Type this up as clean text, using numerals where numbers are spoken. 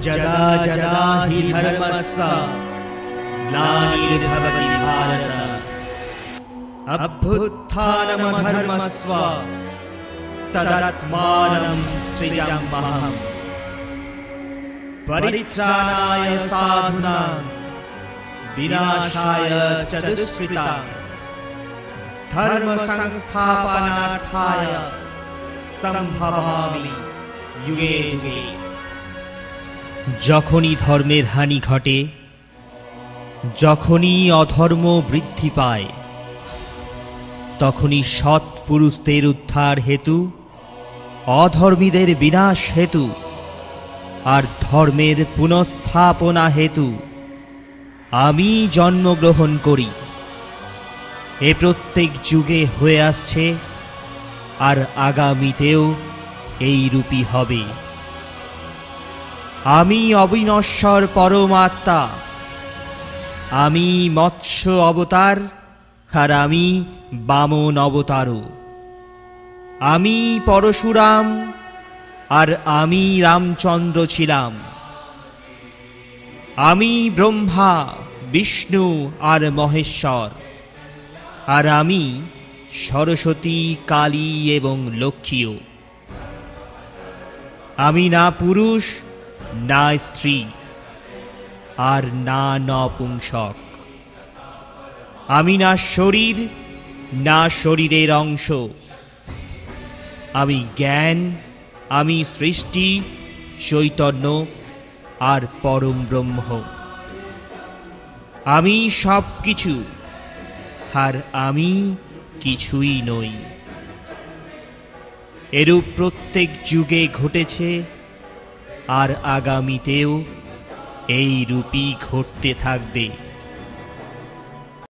যদা যদা হি ধর্মস্য গ্লানির্ভবতি ভারত অভ্যুত্থানমধর্মস্য তদাত্মানং সৃজাম্যহम् পরিত্রাণায় সাধুনাং বিনাশায় চ দুষ্কৃতাং ধর্ম সংস্থাপনার্থায় সম্ভবামি যুগে যুগে। যখনই ধর্মের হানি ঘটে, যখনই অধর্ম বৃদ্ধি পায়, তখনই সৎ পুরুষদের উদ্ধার হেতু, অধর্মীদের বিনাশ হেতু আর ধর্মের পুনঃস্থাপনা হেতু আমি জন্মগ্রহণ করি। এ প্রত্যেক যুগে হয়ে আসছে আর আগামীতেও এই রূপই হবে। আমি অবিনশ্বর পরমাত্মা, আমি মৎস্য অবতার আর আমি বামন অবতারও। আমি পরশুরাম আর আমি রামচন্দ্র ছিলাম। আমি ব্রহ্মা, বিষ্ণু আর মহেশ্বর, আর আমি সরস্বতী, কালী এবং লক্ষ্মীও। আমি না পুরুষ না স্ত্রী আর না নপুংসক। আমি না শরীর না শরীরের অংশ। আমি জ্ঞান, আমি সৃষ্টি, চৈতন্য আর পরম ব্রহ্ম। আমি সব কিছু আর আমি কিছুই নই। এরূপ প্রত্যেক যুগে ঘটেছে আর আগামীতেও এই রূপই ঘটতে থাকবে।